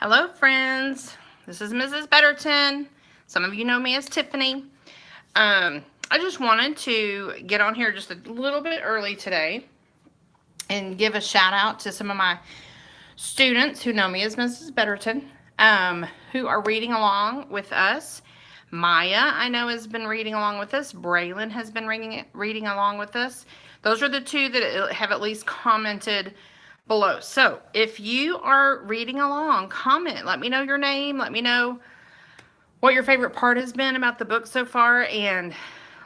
Hello, friends. This is Mrs. Betterton. Some of you know me as Tiffany. I just wanted to get on here just a little bit early today and give a shout out to some of my students who know me as Mrs. Betterton, who are reading along with us. Maya, I know, has been reading along with us. Braylon has been reading along with us. Those are the two that have at least commented below. So if you are reading along, comment. Let me know your name. Let me know what your favorite part has been about the book so far, and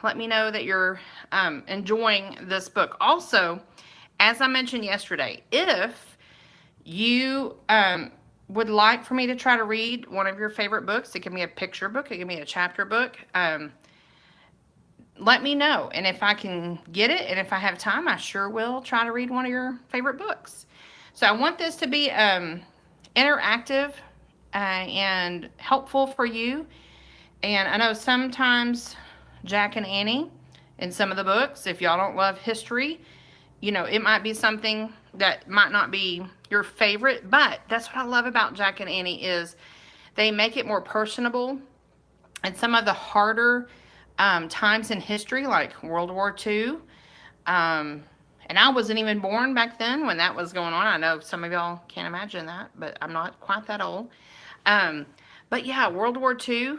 let me know that you're enjoying this book. Also, as I mentioned yesterday, if you would like for me to try to read one of your favorite books, it can be a picture book, it can be a chapter book. Let me know, and if I can get it, and if I have time, I sure will try to read one of your favorite books. So I want this to be interactive and helpful for you. And I know sometimes Jack and Annie in some of the books, if y'all don't love history, it might be something that might not be your favorite, but that's what I love about Jack and Annie is they make it more personable. And some of the harder times in history, like World War II, and I wasn't even born back then when that was going on. I know some of y'all can't imagine that, but I'm not quite that old. Um, but yeah, World War II,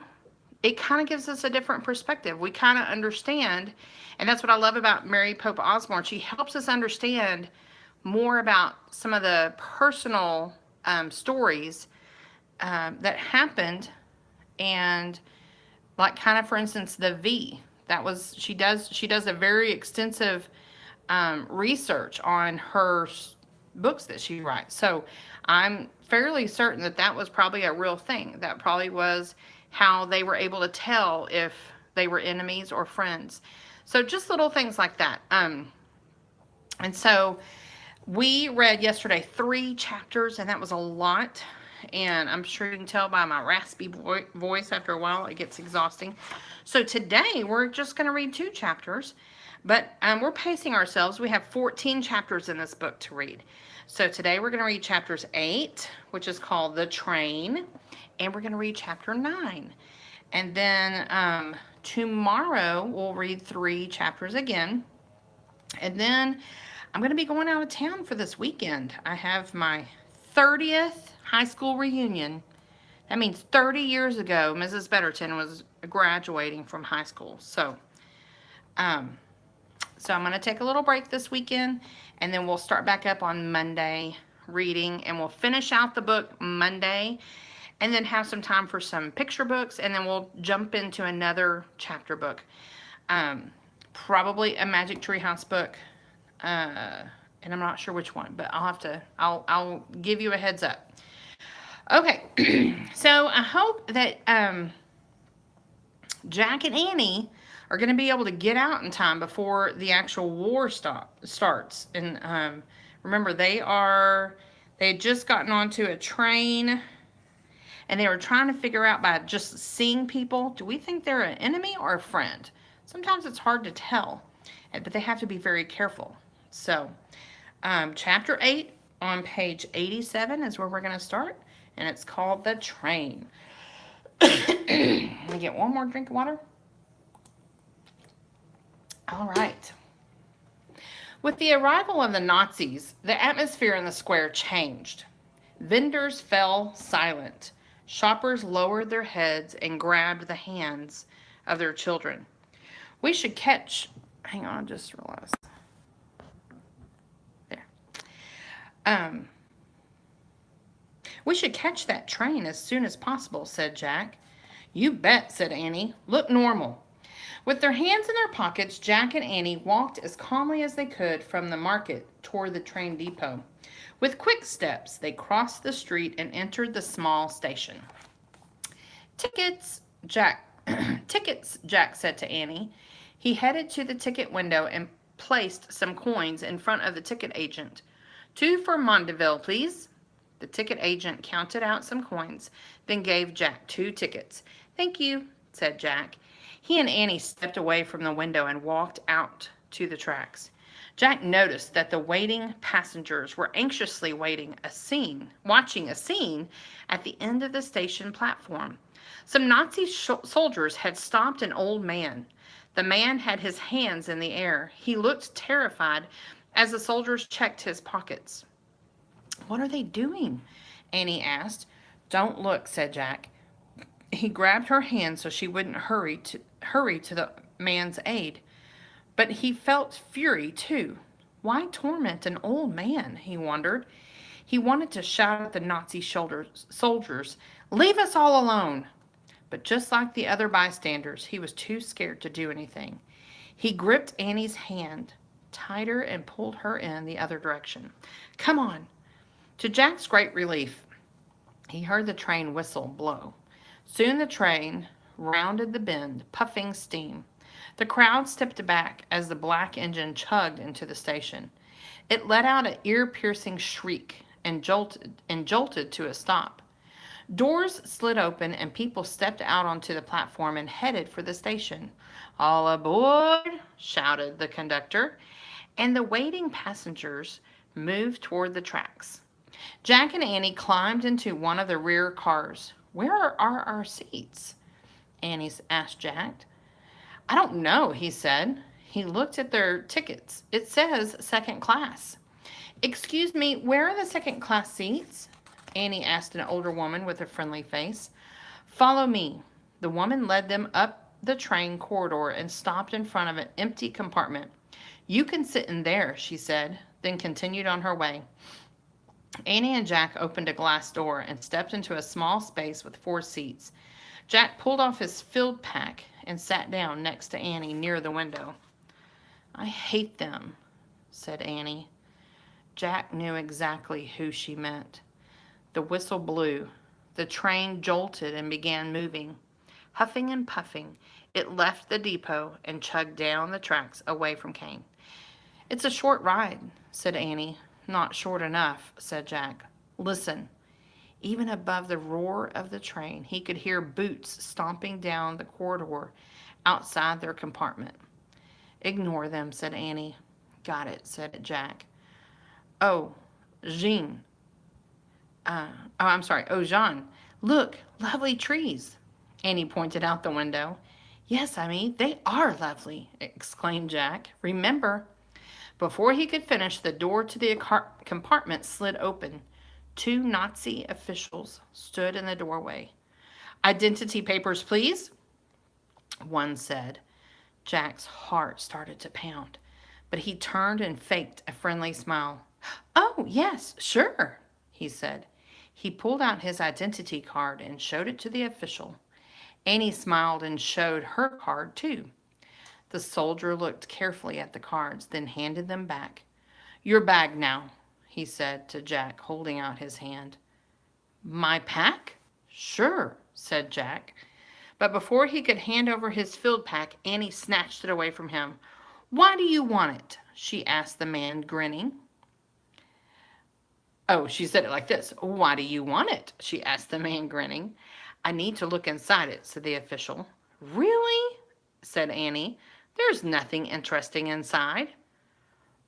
it kind of gives us a different perspective. We kind of understand, and that's what I love about Mary Pope Osborne. She helps us understand more about some of the personal stories that happened, and like kind of for instance the V. That was she does a very extensive research on her books that she writes. So I'm fairly certain that that was probably a real thing. That probably was how they were able to tell if they were enemies or friends. So just little things like that. And so we read yesterday 3 chapters, and that was a lot. And I'm sure you can tell by my raspy voice after a while it gets exhausting. So today we're just going to read 2 chapters, but we're pacing ourselves. We have 14 chapters in this book to read. So today we're going to read chapters 8, which is called The Train, and we're going to read chapter 9. And then tomorrow we'll read 3 chapters again. And then I'm going to be going out of town for this weekend. I have my 30th high school reunion. That means 30 years ago, Mrs. Betterton was graduating from high school. Um, so I'm going to take a little break this weekend, and then we'll start back up on Monday reading, and we'll finish out the book Monday, and then have some time for some picture books, and then we'll jump into another chapter book. Probably a Magic Treehouse book, and I'm not sure which one, but I'll give you a heads up. Okay, so I hope that Jack and Annie are going to be able to get out in time before the actual war starts. And remember, they had just gotten onto a train, and they were trying to figure out by just seeing people, do we think they're an enemy or a friend? Sometimes it's hard to tell, but they have to be very careful. So, chapter 8 on page 87 is where we're going to start, and it's called The Train. Let me get one more drink of water. All right. With the arrival of the Nazis, the atmosphere in the square changed. Vendors fell silent. Shoppers lowered their heads and grabbed the hands of their children. We should catch... Hang on, I just realized. There. We should catch that train as soon as possible, said Jack. You bet, said Annie. Look normal. With their hands in their pockets, Jack and Annie walked as calmly as they could from the market toward the train depot. With quick steps, they crossed the street and entered the small station. Tickets, Jack. Tickets, Jack said to Annie. He headed to the ticket window and placed some coins in front of the ticket agent. 2 for Mondeville, please. The ticket agent counted out some coins, then gave Jack 2 tickets. Thank you, said Jack. He and Annie stepped away from the window and walked out to the tracks. Jack noticed that the waiting passengers were anxiously watching a scene at the end of the station platform. Some Nazi soldiers had stopped an old man. The man had his hands in the air. He looked terrified as the soldiers checked his pockets. "What are they doing?" Annie asked. "Don't look," said Jack. He grabbed her hand so she wouldn't hurry to the man's aid. But he felt fury too. Why torment an old man? He wondered. He wanted to shout at the Nazi soldiers, "Leave us all alone!" But just like the other bystanders, he was too scared to do anything. He gripped Annie's hand tighter and pulled her in the other direction. "Come on." To Jack's great relief, he heard the train whistle blow. Soon the train rounded the bend, puffing steam. The crowd stepped back as the black engine chugged into the station. It let out an ear-piercing shriek and jolted to a stop. Doors slid open and people stepped out onto the platform and headed for the station. "All aboard!" shouted the conductor, and the waiting passengers moved toward the tracks. Jack and Annie climbed into one of the rear cars. "Where are our seats?" Annie asked Jack. "I don't know," he said. He looked at their tickets. "It says second class." "Excuse me, where are the second class seats?" Annie asked an older woman with a friendly face. "Follow me." The woman led them up the train corridor and stopped in front of an empty compartment. "You can sit in there," she said, then continued on her way. Annie and Jack opened a glass door and stepped into a small space with 4 seats. Jack pulled off his field pack and sat down next to Annie near the window. "I hate them," said Annie. Jack knew exactly who she meant. The whistle blew. The train jolted and began moving. Huffing and puffing, it left the depot and chugged down the tracks away from Kane. "It's a short ride," said Annie. "Not short enough," said Jack. "Listen." Even above the roar of the train, he could hear boots stomping down the corridor outside their compartment. "Ignore them," said Annie. "Got it," said Jack. "Oh, Jean. Oh, Jean. Look, lovely trees." Annie pointed out the window. "Yes, Amy, they are lovely," exclaimed Jack. "Remember." Before he could finish, the door to the compartment slid open. 2 Nazi officials stood in the doorway. "Identity papers, please," one said. Jack's heart started to pound, but he turned and faked a friendly smile. "Oh, yes, sure," he said. He pulled out his identity card and showed it to the official. Annie smiled and showed her card, too. The soldier looked carefully at the cards, then handed them back. "Your bag now," he said to Jack, holding out his hand. "My pack?" "Sure," said Jack. But before he could hand over his field pack, Annie snatched it away from him. "Why do you want it?" she asked the man, grinning. Oh, she said it like this. "Why do you want it?" she asked the man, grinning. "I need to look inside it," said the official. "Really?" said Annie. "There's nothing interesting inside."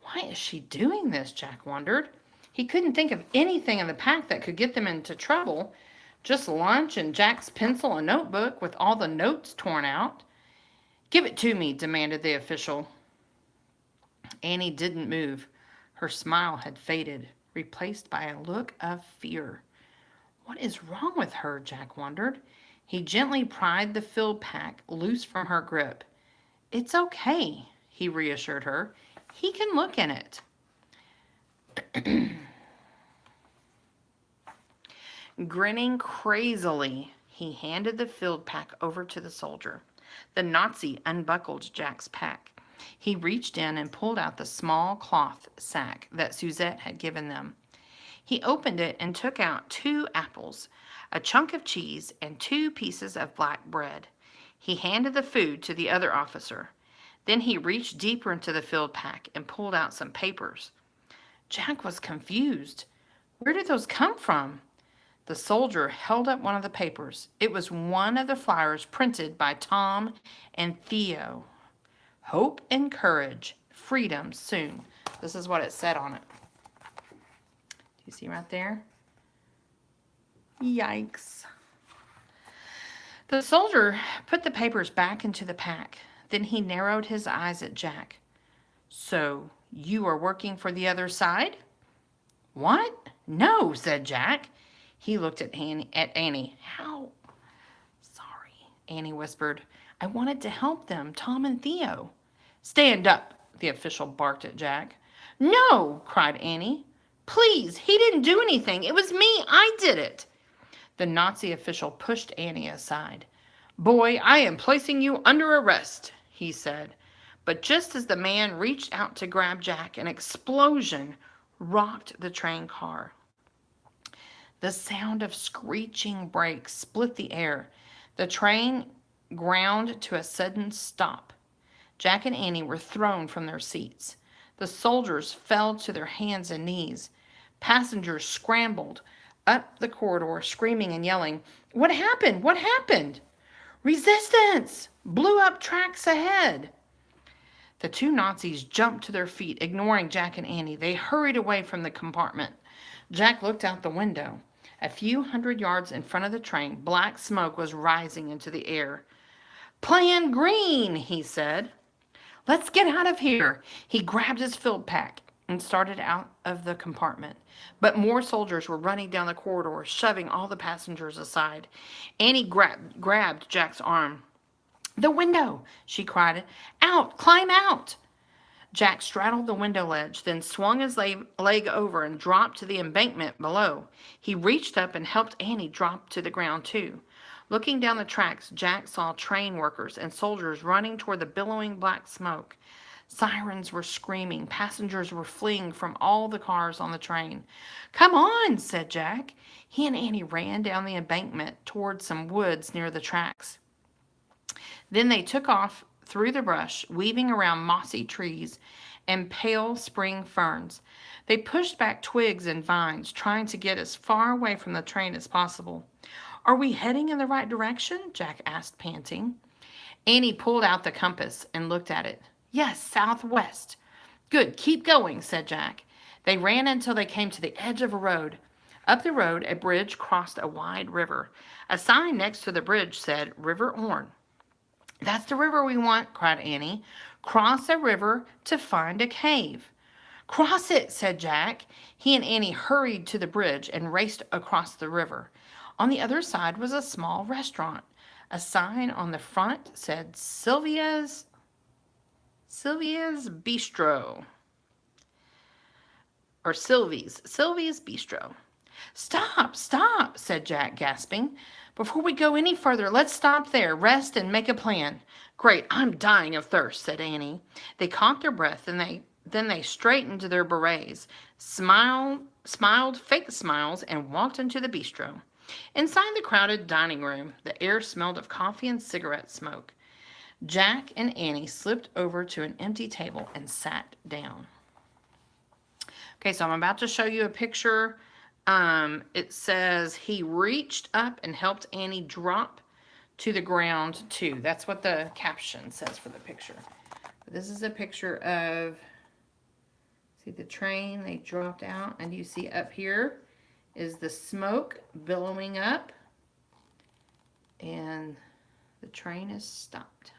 Why is she doing this? Jack wondered. He couldn't think of anything in the pack that could get them into trouble. Just lunch and Jack's pencil and notebook with all the notes torn out. "Give it to me," demanded the official. Annie didn't move. Her smile had faded, replaced by a look of fear. What is wrong with her? Jack wondered. He gently pried the field pack loose from her grip. "It's okay," he reassured her. "He can look in it." Grinning crazily, he handed the field pack over to the soldier. The Nazi unbuckled Jack's pack. He reached in and pulled out the small cloth sack that Suzette had given them. He opened it and took out 2 apples, a chunk of cheese, and 2 pieces of black bread. He handed the food to the other officer. Then he reached deeper into the field pack and pulled out some papers. Jack was confused. Where did those come from? The soldier held up one of the papers. It was one of the flyers printed by Tom and Theo. "Hope and courage. freedom soon. This is what it said on it. Do you see right there? Yikes. The soldier put the papers back into the pack. Then he narrowed his eyes at Jack. So, you are working for the other side? What? No, said Jack. He looked at Annie. How? Sorry, Annie whispered. I wanted to help them, Tom and Theo. Stand up, the official barked at Jack. No, cried Annie. Please, he didn't do anything. It was me. I did it. The Nazi official pushed Annie aside. Boy, I am placing you under arrest, he said. But just as the man reached out to grab Jack, an explosion rocked the train car. The sound of screeching brakes split the air. The train ground to a sudden stop. Jack and Annie were thrown from their seats. The soldiers fell to their hands and knees. Passengers scrambled up the corridor, screaming and yelling, What happened? What happened? Resistance! Blew up tracks ahead. The two Nazis jumped to their feet, ignoring Jack and Annie. They hurried away from the compartment. Jack looked out the window. A few hundred yards in front of the train, black smoke was rising into the air. Plan green, he said. Let's get out of here. He grabbed his field pack and started out of the compartment. But more soldiers were running down the corridor, shoving all the passengers aside. Annie grabbed Jack's arm. The window, she cried. Out, climb out. Jack straddled the window ledge, then swung his leg over and dropped to the embankment below. He reached up and helped Annie drop to the ground too. Looking down the tracks, Jack saw train workers and soldiers running toward the billowing black smoke. Sirens were screaming. Passengers were fleeing from all the cars on the train. Come on, said Jack. He and Annie ran down the embankment toward some woods near the tracks. Then they took off through the brush, weaving around mossy trees and pale spring ferns. They pushed back twigs and vines, trying to get as far away from the train as possible. Are we heading in the right direction? Jack asked, panting. Annie pulled out the compass and looked at it. Yes, southwest. Good, keep going, said Jack. They ran until they came to the edge of a road. Up the road, a bridge crossed a wide river. A sign next to the bridge said, River Orne. That's the river we want, cried Annie. Cross a river to find a cave. Cross it, said Jack. He and Annie hurried to the bridge and raced across the river. On the other side was a small restaurant. A sign on the front said Sylvia's Bistro. Or Sylvie's Bistro. Stop, said Jack, gasping. Before we go any further, let's stop there, rest, and make a plan. Great, I'm dying of thirst, said Annie. They caught their breath, and then they straightened their berets, smiled fake smiles, and walked into the bistro. Inside the crowded dining room, the air smelled of coffee and cigarette smoke. Jack and Annie slipped over to an empty table and sat down. Okay, so I'm about to show you a picture. It says he reached up and helped Annie drop to the ground too. That's what the caption says for the picture. This is a picture of, see the train, they dropped out, and you see up here is the smoke billowing up, and the train is stopped.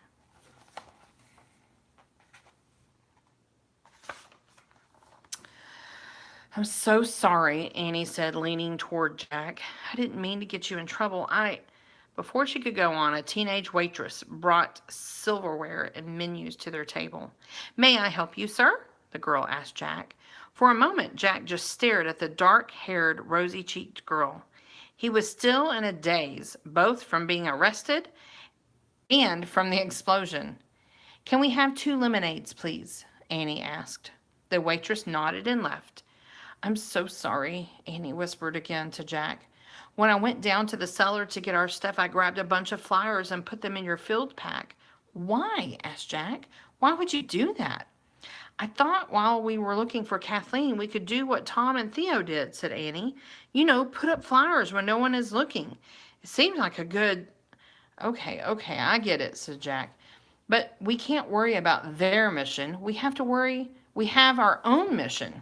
I'm so sorry, Annie said, leaning toward Jack. I didn't mean to get you in trouble. Before she could go on, a teenage waitress brought silverware and menus to their table. May I help you, sir? The girl asked Jack. For a moment, Jack just stared at the dark-haired, rosy-cheeked girl. He was still in a daze, both from being arrested and from the explosion. Can we have 2 lemonades, please? Annie asked. The waitress nodded and left. I'm so sorry, Annie whispered again to Jack. When I went down to the cellar to get our stuff, I grabbed a bunch of flyers and put them in your field pack. Why? Asked Jack. Why would you do that? I thought while we were looking for Kathleen, we could do what Tom and Theo did, said Annie. You know, put up flyers when no one is looking. It seems like a good... Okay, I get it, said Jack. But we can't worry about their mission. We have our own mission.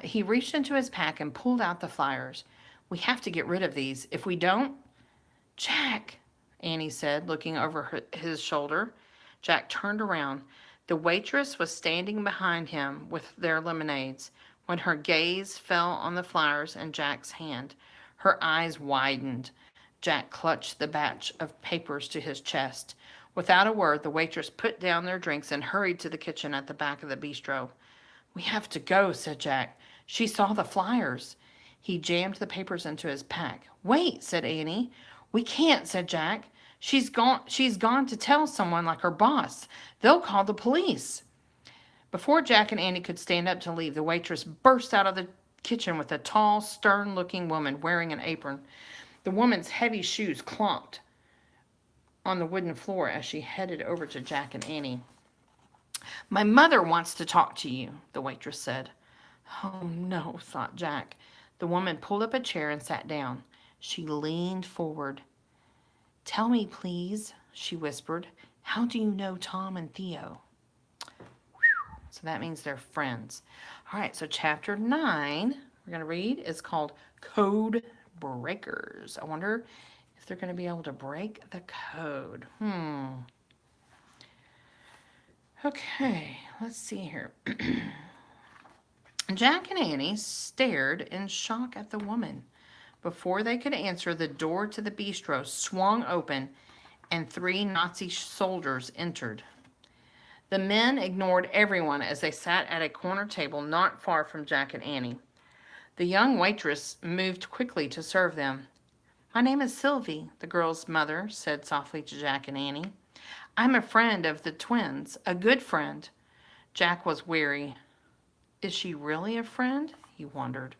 He reached into his pack and pulled out the flyers. We have to get rid of these. If we don't, Jack, Annie said, looking over his shoulder. Jack turned around. The waitress was standing behind him with their lemonades. When her gaze fell on the flowers in Jack's hand, her eyes widened. Jack clutched the batch of papers to his chest. Without a word, the waitress put down their drinks and hurried to the kitchen at the back of the bistro. We have to go, said Jack. She saw the flyers. He jammed the papers into his pack. Wait, said Annie. We can't, said Jack. She's gone to tell someone like her boss. They'll call the police. Before Jack and Annie could stand up to leave, the waitress burst out of the kitchen with a tall, stern-looking woman wearing an apron. The woman's heavy shoes clomped on the wooden floor as she headed over to Jack and Annie. My mother wants to talk to you, the waitress said. Oh, no, thought Jack. The woman pulled up a chair and sat down. She leaned forward. Tell me, please, she whispered. How do you know Tom and Theo? So that means they're friends. All right, so chapter 9 we're going to read is called Code Breakers. I wonder if they're going to be able to break the code. Okay, let's see here. Jack and Annie stared in shock at the woman. Before they could answer, the door to the bistro swung open and 3 Nazi soldiers entered. The men ignored everyone as they sat at a corner table not far from Jack and Annie. The young waitress moved quickly to serve them. My name is Sylvie, the girl's mother said softly to Jack and Annie. I'm a friend of the twins, a good friend. Jack was weary. Is she really a friend? He wondered.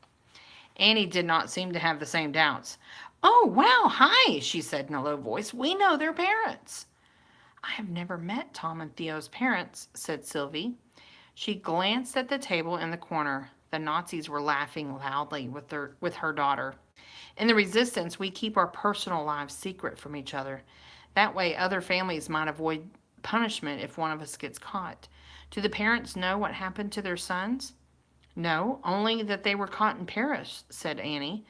Annie did not seem to have the same doubts. Oh, wow, hi, she said in a low voice. We know their parents. I have never met Tom and Theo's parents, said Sylvie. She glanced at the table in the corner. The Nazis were laughing loudly with her daughter. In the resistance, we keep our personal lives secret from each other. That way, other families might avoid punishment if one of us gets caught. Do the parents know what happened to their sons? No, only that they were caught in Paris, said Annie.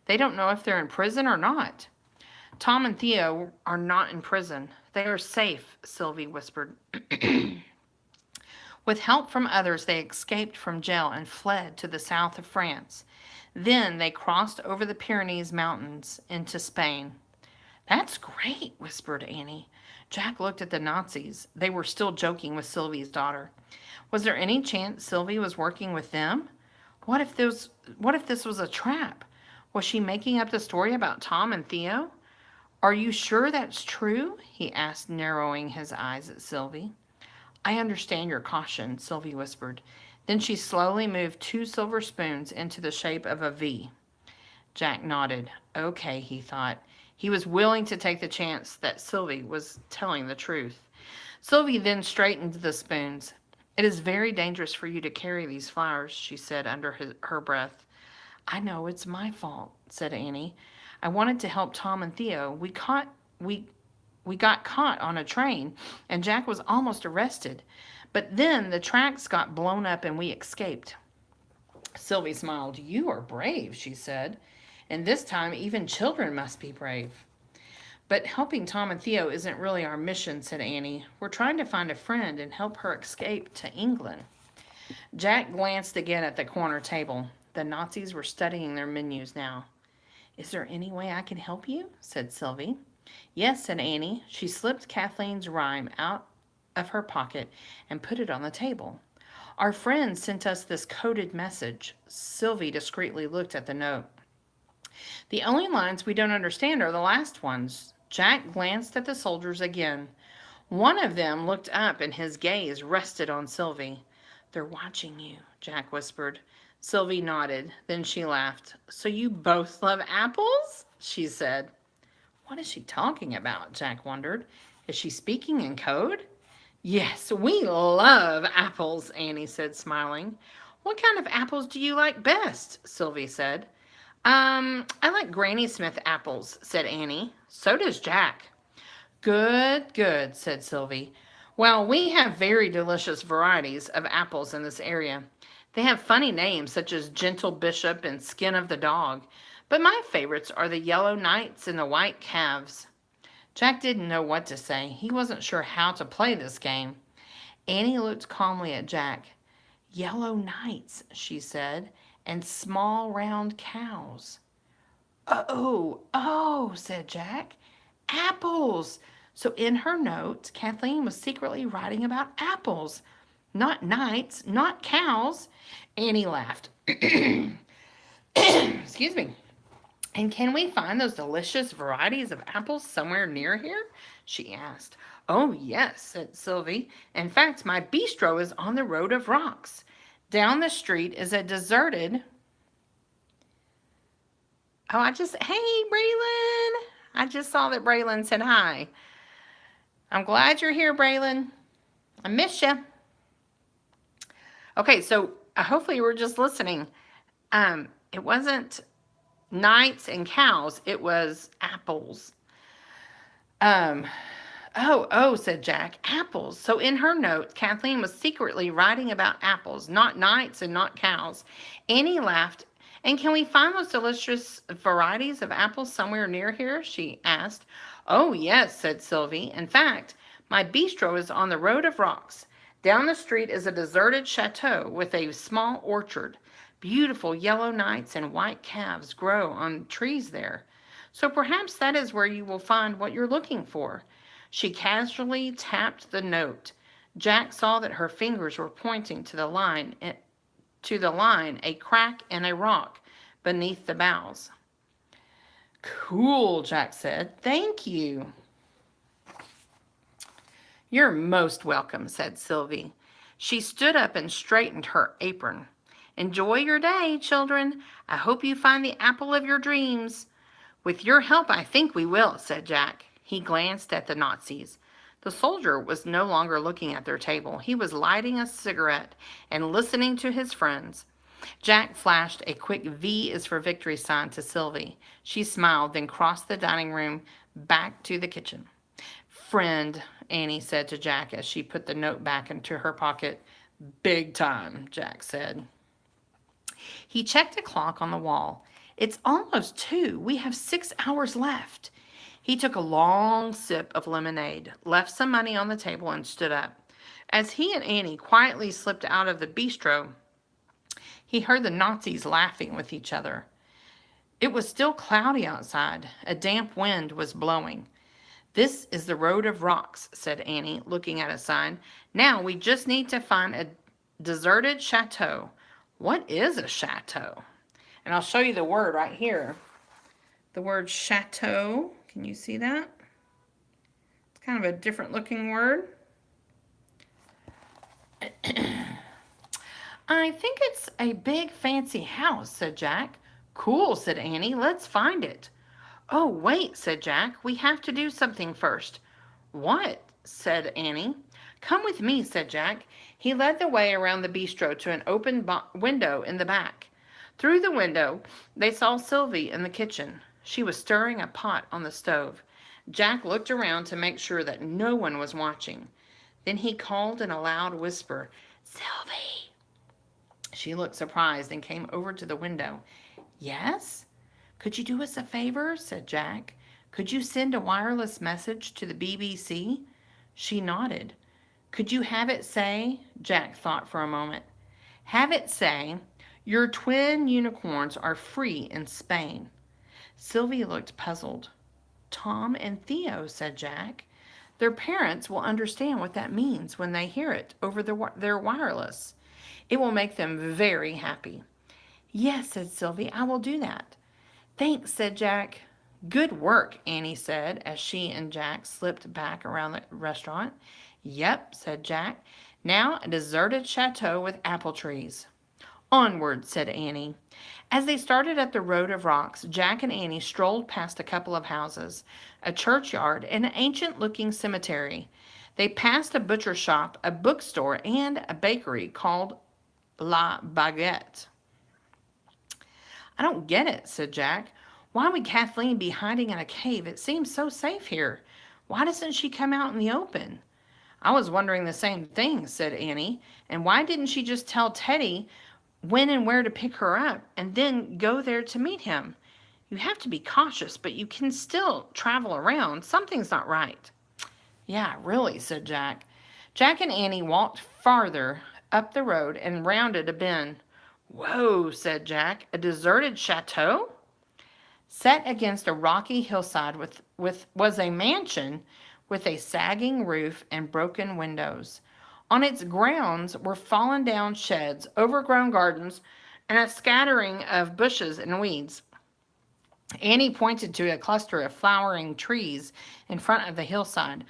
They don't know if they're in prison or not. Tom and Theo are not in prison. They are safe, Sylvie whispered. With help from others, they escaped from jail and fled to the south of France. Then they crossed over the Pyrenees Mountains into Spain. That's great, whispered Annie. Jack looked at the Nazis. They were still joking with Sylvie's daughter. Was there any chance Sylvie was working with them? What if this was a trap? Was she making up the story about Tom and Theo? Are you sure that's true? He asked, narrowing his eyes at Sylvie. I understand your caution, Sylvie whispered. Then she slowly moved 2 silver spoons into the shape of a V. Jack nodded. Okay, he thought. He was willing to take the chance that Sylvie was telling the truth. Sylvie then straightened the spoons. It is very dangerous for you to carry these flowers, she said under her breath. I know it's my fault, said Annie. I wanted to help Tom and Theo. We got caught on a train, and Jack was almost arrested. But then the tracks got blown up and we escaped. Sylvie smiled. You are brave, she said. And this time, even children must be brave. But helping Tom and Theo isn't really our mission, said Annie. We're trying to find a friend and help her escape to England. Jack glanced again at the corner table. The Nazis were studying their menus now. Is there any way I can help you? Said Sylvie. Yes, said Annie. She slipped Kathleen's rhyme out of her pocket and put it on the table. Our friend sent us this coded message. Sylvie discreetly looked at the note. The only lines we don't understand are the last ones. Jack glanced at the soldiers again. One of them looked up and his gaze rested on Sylvie. They're watching you, Jack whispered. Sylvie nodded. Then she laughed. So you both love apples? She said. What is she talking about? Jack wondered. Is she speaking in code? Yes, we love apples, Annie said, smiling. What kind of apples do you like best? Sylvie said. I like Granny Smith apples, said Annie. So does Jack. Good, good, said Sylvie. Well, we have very delicious varieties of apples in this area. They have funny names such as Gentle Bishop and Skin of the Dog, but my favorites are the Yellow Knights and the White Calves. Jack didn't know what to say. He wasn't sure how to play this game. Annie looked calmly at Jack. Yellow Knights, she said, and small round cows. Oh, oh, said Jack. Apples! So in her notes, Kathleen was secretly writing about apples. Not knights, not cows. Annie laughed. Excuse me. And can we find those delicious varieties of apples somewhere near here? She asked. Oh, yes, said Sylvie. In fact, my bistro is on the Road of Rocks. Down the street is a deserted. Oh, hey, Braylon. I just saw that Braylon said hi. I'm glad you're here, Braylon. I miss you. Okay, so hopefully you were just listening. It wasn't knights and cows, it was apples. Oh, said Jack, apples. So in her note, Kathleen was secretly writing about apples, not knights and not cows. Annie laughed. And can we find those delicious varieties of apples somewhere near here? She asked. Oh, yes, said Sylvie. In fact, my bistro is on the Road of Rocks. Down the street is a deserted chateau with a small orchard. Beautiful yellow knights and white calves grow on trees there. So perhaps that is where you will find what you're looking for. She casually tapped the note. Jack saw that her fingers were pointing to the line, a crack in a rock beneath the boughs. Cool, Jack said. Thank you. You're most welcome, said Sylvie. She stood up and straightened her apron. Enjoy your day, children. I hope you find the apple of your dreams. With your help, I think we will, said Jack. He glanced at the Nazis. The soldier was no longer looking at their table. He was lighting a cigarette and listening to his friends. Jack flashed a quick V is for victory sign to Sylvie. She smiled, then crossed the dining room back to the kitchen. Friend, Annie said to Jack as she put the note back into her pocket. Big time, Jack said. He checked a clock on the wall. It's almost 2. We have 6 hours left. He took a long sip of lemonade, left some money on the table, and stood up. As he and Annie quietly slipped out of the bistro, he heard the Nazis laughing with each other. It was still cloudy outside. A damp wind was blowing. This is the Road of Rocks, said Annie, looking at a sign. Now we just need to find a deserted chateau. What is a chateau? And I'll show you the word right here. The word chateau. Can you see that? It's kind of a different looking word. I think it's a big fancy house, said Jack. Cool, said Annie. Let's find it. Oh, wait, said Jack. We have to do something first. What? Said Annie. Come with me, said Jack. He led the way around the bistro to an open window in the back. Through the window, they saw Sylvie in the kitchen. She was stirring a pot on the stove. Jack looked around to make sure that no one was watching. Then he called in a loud whisper, Sylvie. She looked surprised and came over to the window. Yes? Could you do us a favor? Said Jack. Could you send a wireless message to the BBC? She nodded. Could you have it say, Jack thought for a moment, have it say, your twin unicorns are free in Spain. Sylvie looked puzzled. Tom and Theo, said Jack. Their parents will understand what that means when they hear it over their wireless. It will make them very happy. Yes, said Sylvie, I will do that. Thanks, said Jack. Good work, Annie said as she and Jack slipped back around the restaurant. Yep, said Jack. Now a deserted chateau with apple trees. Onward, said Annie. As they started up the Road of Rocks, Jack and Annie strolled past a couple of houses, a churchyard, and an ancient-looking cemetery. They passed a butcher shop, a bookstore, and a bakery called La Baguette. I don't get it, said Jack. Why would Kathleen be hiding in a cave? It seems so safe here. Why doesn't she come out in the open?" "I was wondering the same thing," said Annie. "And why didn't she just tell Teddy when and where to pick her up and then go there to meet him? You have to be cautious, but you can still travel around. Something's not right." "Yeah, really," said Jack. Jack and Annie walked farther up the road and rounded a bend. "Whoa," said Jack. "A deserted chateau?" Set against a rocky hillside was a mansion with a sagging roof and broken windows. On its grounds were fallen down sheds, overgrown gardens, and a scattering of bushes and weeds. Annie pointed to a cluster of flowering trees in front of the hillside.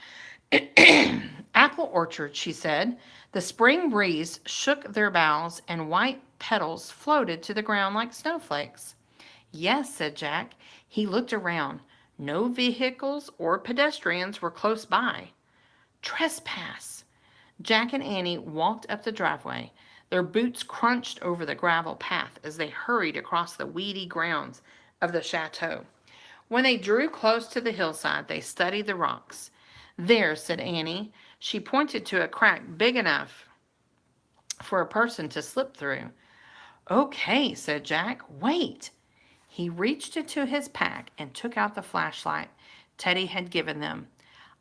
"Apple orchard," she said. The spring breeze shook their boughs, and white petals floated to the ground like snowflakes. "Yes," said Jack. He looked around. No vehicles or pedestrians were close by. "Trespass." Jack and Annie walked up the driveway. Their boots crunched over the gravel path as they hurried across the weedy grounds of the chateau. When they drew close to the hillside, they studied the rocks. "There," said Annie. She pointed to a crack big enough for a person to slip through. "Okay," said Jack. "Wait." He reached into his pack and took out the flashlight Teddy had given them.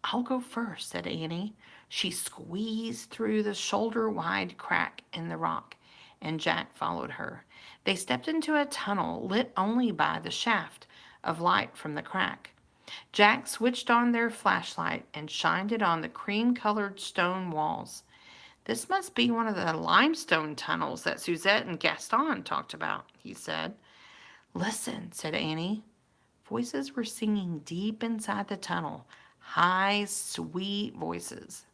"I'll go first," said Annie. She squeezed through the shoulder-wide crack in the rock, and Jack followed her. They stepped into a tunnel lit only by the shaft of light from the crack. Jack switched on their flashlight and shined it on the cream-colored stone walls. "This must be one of the limestone tunnels that Suzette and Gaston talked about," he said. "Listen," said Annie. Voices were singing deep inside the tunnel, high, sweet voices.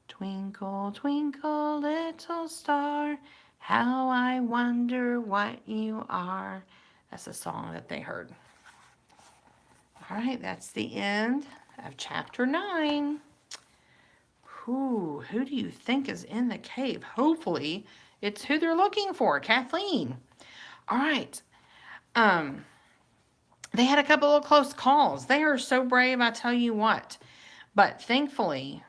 "Twinkle, twinkle, little star, how I wonder what you are." That's a song that they heard. All right, that's the end of chapter 9. Who do you think is in the cave? Hopefully, it's who they're looking for, Kathleen. All right. They had a couple of close calls. They are so brave, I tell you what. But thankfully,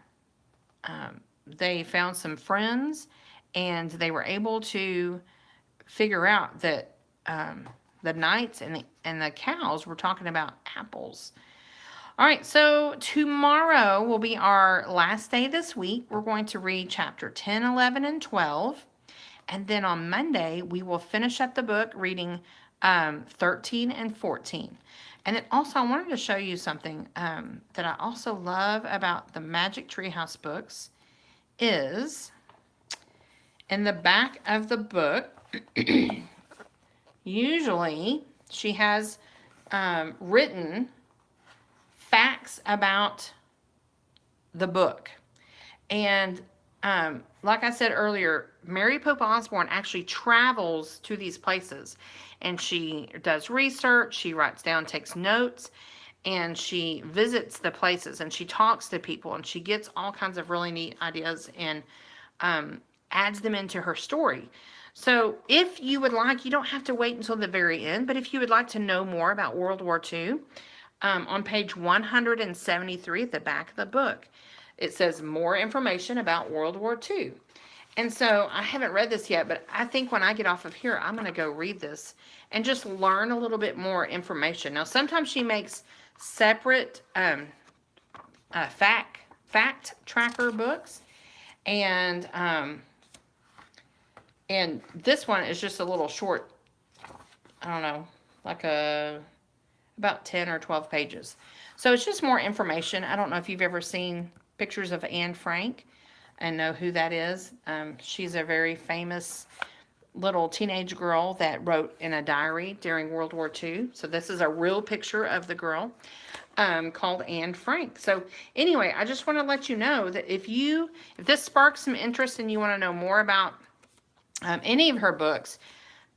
they found some friends, and they were able to figure out that the knights and the cows were talking about apples. All right, so tomorrow will be our last day this week. We're going to read chapter 10, 11, and 12. And then on Monday, we will finish up the book reading 13 and 14. And then also, I wanted to show you something that I also love about the Magic Treehouse books is in the back of the book, usually she has written facts about the book. And like I said earlier, Mary Pope Osborne actually travels to these places, and she does research, she writes down, takes notes, and she visits the places, and she talks to people, and she gets all kinds of really neat ideas and adds them into her story. So if you would like, you don't have to wait until the very end, but if you would like to know more about World War II, on page 173 at the back of the book, it says more information about World War II. And so I haven't read this yet, but I think when I get off of here, I'm going to go read this and just learn a little bit more information. Now, sometimes she makes separate fact tracker books, and this one is just a little short, I don't know, like about 10 or 12 pages. So it's just more information. I don't know if you've ever seen pictures of Anne Frank and know who that is. She's a very famous little teenage girl that wrote in a diary during World War II. So this is a real picture of the girl called Anne Frank. So anyway, I just want to let you know that if this sparks some interest and you want to know more about any of her books,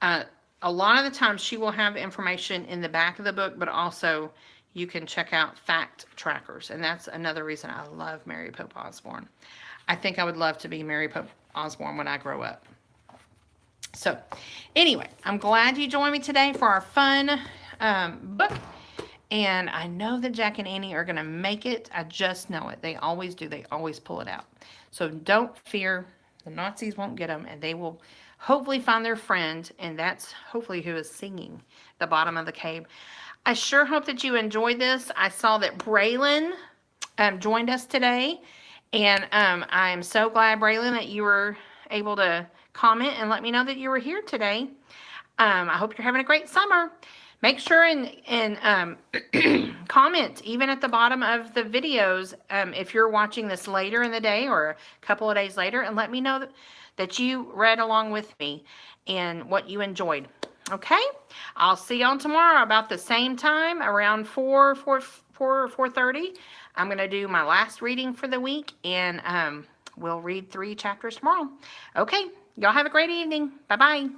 a lot of the times she will have information in the back of the book, but also you can check out fact trackers. And that's another reason I love Mary Pope Osborne. I think I would love to be Mary Pope Osborne when I grow up. So anyway, I'm glad you joined me today for our fun book. And I know that Jack and Annie are going to make it. I just know it. They always do. They always pull it out. So don't fear. The Nazis won't get them, and they will hopefully find their friend, and that's hopefully who is singing the bottom of the cave. I sure hope that you enjoyed this. I saw that Braylon joined us today, and I'm so glad, Braylon, that you were able to comment and let me know that you were here today. I hope you're having a great summer. Make sure and comment even at the bottom of the videos if you're watching this later in the day or a couple of days later, and let me know that you read along with me and what you enjoyed. Okay, I'll see you on tomorrow about the same time, around 4:30. I'm going to do my last reading for the week, and we'll read 3 chapters tomorrow. Okay, y'all have a great evening. Bye-bye.